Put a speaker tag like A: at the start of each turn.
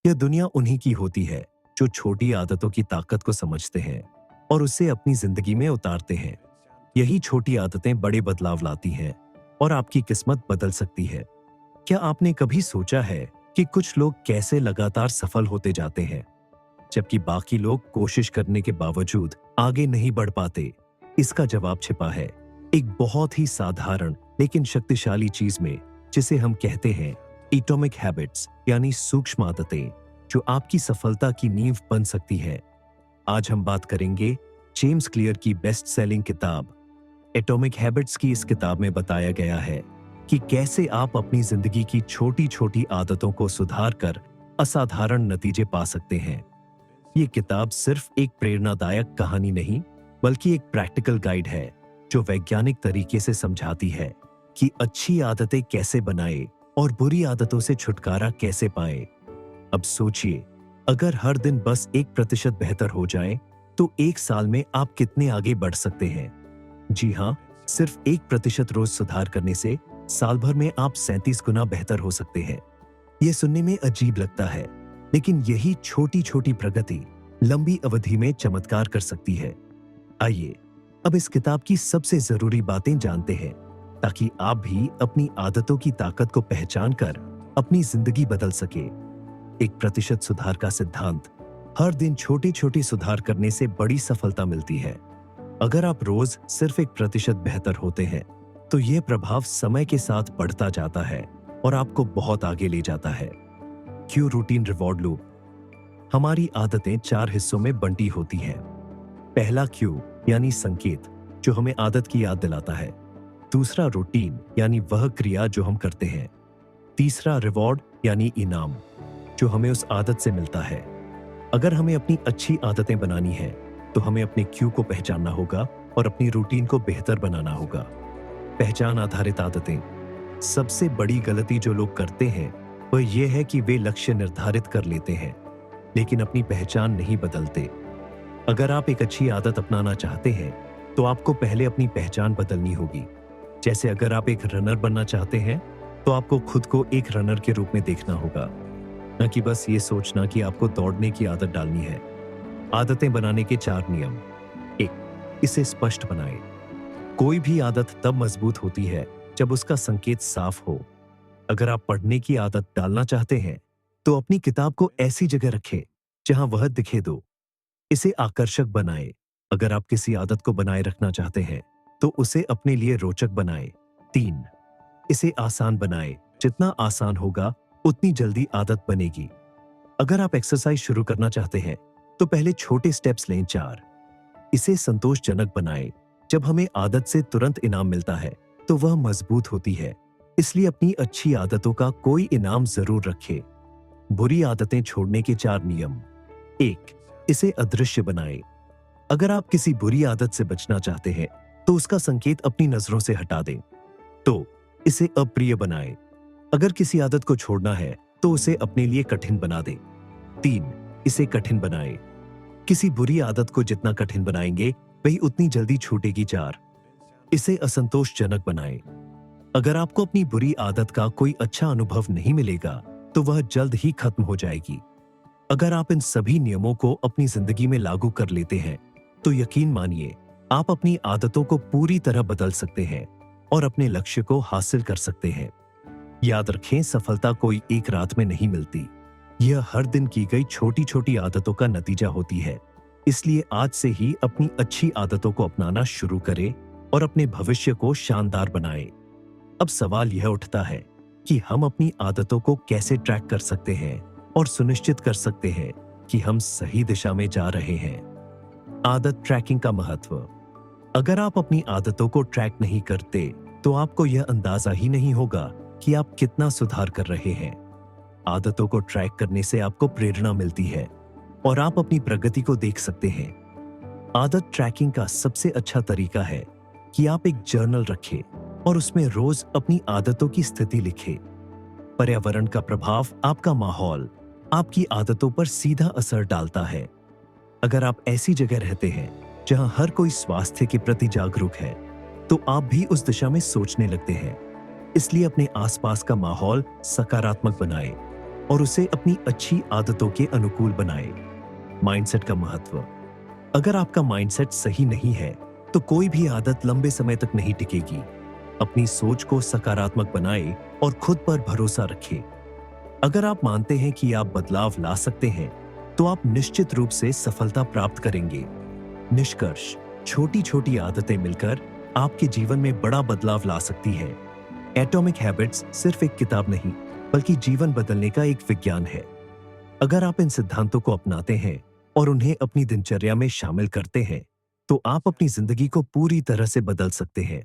A: यह दुनिया उन्हीं की होती है जो छोटी आदतों की ताकत को समझते हैं और उसे अपनी जिंदगी में उतारते हैं। यही छोटी आदतें बड़े बदलाव लाती हैं और आपकी किस्मत बदल सकती है। क्या आपने कभी सोचा है कि कुछ लोग कैसे लगातार सफल होते जाते हैं, जबकि बाकी लोग कोशिश करने के बावजूद आगे नहीं बढ़ पाते? इसका जवाब छिपा है एक बहुत ही साधारण लेकिन शक्तिशाली चीज में, जिसे हम कहते हैं एटॉमिक हैबिट्स, यानी सूक्ष्म आदतें, जो आपकी सफलता की नींव बन सकती है। आज हम बात करेंगे जेम्स क्लियर की बेस्ट सेलिंग किताब एटॉमिक हैबिट्स की। इस किताब में बताया गया है कि कैसे आप अपनी जिंदगी की छोटी छोटी आदतों को सुधार कर असाधारण नतीजे पा सकते हैं। ये किताब सिर्फ एक प्रेरणादायक कहानी नहीं, बल्कि एक प्रैक्टिकल गाइड है जो वैज्ञानिक तरीके से समझाती है कि अच्छी आदतें कैसे बनाएं और बुरी आदतों से छुटकारा कैसे पाएं। अब सोचिए, अगर हर दिन बस 1% बेहतर हो जाए तो 1 साल में आप कितने आगे बढ़ सकते हैं। जी हाँ, सिर्फ 1% रोज सुधार करने से साल भर में आप 37 गुना बेहतर हो सकते हैं। यह सुनने में अजीब लगता है, लेकिन यही छोटी छोटी प्रगति लंबी अवधि में चमत्कार कर सकती है। आइए अब इस किताब की सबसे जरूरी बातें जानते हैं, ताकि आप भी अपनी आदतों की ताकत को पहचान कर अपनी जिंदगी बदल सके। 1% सुधार का सिद्धांत: हर दिन छोटे छोटे सुधार करने से बड़ी सफलता मिलती है। अगर आप रोज सिर्फ 1% बेहतर होते हैं तो यह प्रभाव समय के साथ बढ़ता जाता है और आपको बहुत आगे ले जाता है। क्यू रूटीन रिवॉर्ड लूप: हमारी आदतें 4 हिस्सों में बंटी होती हैं। पहला क्यू यानी संकेत, जो हमें आदत की याद दिलाता है। दूसरा रूटीन यानी वह क्रिया जो हम करते हैं। तीसरा रिवॉर्ड यानी इनाम, जो हमें उस आदत से मिलता है। अगर हमें अपनी अच्छी आदतें बनानी है तो हमें अपने क्यू को पहचानना होगा और अपनी रूटीन को बेहतर बनाना होगा। पहचान आधारित आदतें: सबसे बड़ी गलती जो लोग करते हैं वह यह है कि वे लक्ष्य निर्धारित कर लेते हैं लेकिन अपनी पहचान नहीं बदलते। अगर आप एक अच्छी आदत अपनाना चाहते हैं तो आपको पहले अपनी पहचान बदलनी होगी। जैसे अगर आप एक रनर बनना चाहते हैं तो आपको खुद को एक रनर के रूप में देखना होगा, न कि बस ये सोचना कि आपको दौड़ने की आदत डालनी है। आदतें बनाने के 4 नियम: 1. इसे स्पष्ट बनाएं। कोई भी आदत तब मजबूत होती है जब उसका संकेत साफ हो। अगर आप पढ़ने की आदत डालना चाहते हैं तो अपनी किताब को ऐसी जगह रखें जहां वह दिखे दो। इसे आकर्षक बनाएं। अगर आप किसी आदत को बनाए रखना चाहते हैं तो उसे अपने लिए रोचक बनाएं। 3. इसे आसान बनाएं। जितना आसान होगा उतनी जल्दी आदत बनेगी। अगर आप एक्सरसाइज शुरू करना चाहते हैं तो पहले छोटे स्टेप्स लें। 4. इसे संतोषजनक बनाएं। जब हमें आदत से तुरंत इनाम मिलता है तो वह मजबूत होती है, इसलिए अपनी अच्छी आदतों का कोई इनाम जरूर रखें। बुरी आदतें छोड़ने के 4 नियम: 1. इसे अदृश्य बनाएं। अगर आप किसी बुरी आदत से बचना चाहते हैं तो उसका संकेत अपनी नजरों से हटा दें। तो इसे अप्रिय बनाएं। अगर किसी आदत को छोड़ना है तो उसे अपने लिए कठिन बना दें। 3. इसे कठिन बनाएं। किसी बुरी आदत को जितना कठिन बनाएंगे वही उतनी जल्दी छूटेगी। 4. इसे असंतोषजनक बनाएं। अगर आपको अपनी बुरी आदत का कोई अच्छा अनुभव नहीं मिलेगा तो वह जल्द ही खत्म हो जाएगी। अगर आप इन सभी नियमों को अपनी जिंदगी में लागू कर लेते हैं तो यकीन मानिए, आप अपनी आदतों को पूरी तरह बदल सकते हैं और अपने लक्ष्य को हासिल कर सकते हैं। याद रखें, सफलता कोई एक रात में नहीं मिलती। यह हर दिन की गई छोटी छोटी आदतों का नतीजा होती है। इसलिए आज से ही अपनी अच्छी आदतों को अपनाना शुरू करें और अपने भविष्य को शानदार बनाएं। अब सवाल यह उठता है कि हम अपनी आदतों को कैसे ट्रैक कर सकते हैं और सुनिश्चित कर सकते हैं कि हम सही दिशा में जा रहे हैं। आदत ट्रैकिंग का महत्व: अगर आप अपनी आदतों को ट्रैक नहीं करते तो आपको यह अंदाजा ही नहीं होगा कि आप कितना सुधार कर रहे हैं। आदतों को ट्रैक करने से आपको प्रेरणा मिलती है और आप अपनी प्रगति को देख सकते हैं। आदत ट्रैकिंग का सबसे अच्छा तरीका है कि आप एक जर्नल रखें और उसमें रोज अपनी आदतों की स्थिति लिखें। पर्यावरण का प्रभाव, आपका माहौल, आपकी आदतों पर सीधा असर डालता है। अगर आप ऐसी जगह रहते हैं जहां हर कोई स्वास्थ्य के प्रति जागरूक है तो आप भी उस दिशा में सोचने लगते हैं। इसलिए अपने आसपास का माहौल सकारात्मक बनाएं। और उसे अपनी अच्छी आदतों के अनुकूल बनाएं। माइंडसेट का महत्व। अगर आपका माइंडसेट सही नहीं है तो कोई भी आदत लंबे समय तक नहीं टिकेगी। अपनी सोच को सकारात्मक बनाएं और खुद पर भरोसा रखें। अगर आप मानते हैं कि आप बदलाव ला सकते हैं तो आप निश्चित रूप से सफलता प्राप्त करेंगे। निष्कर्ष, छोटी छोटी आदतें मिलकर आपके जीवन में बड़ा बदलाव ला सकती हैं। एटॉमिक हैबिट्स सिर्फ एक किताब नहीं बल्कि जीवन बदलने का एक विज्ञान है। अगर आप इन सिद्धांतों को अपनाते हैं और उन्हें अपनी दिनचर्या में शामिल करते हैं तो आप अपनी जिंदगी को पूरी तरह से बदल सकते हैं।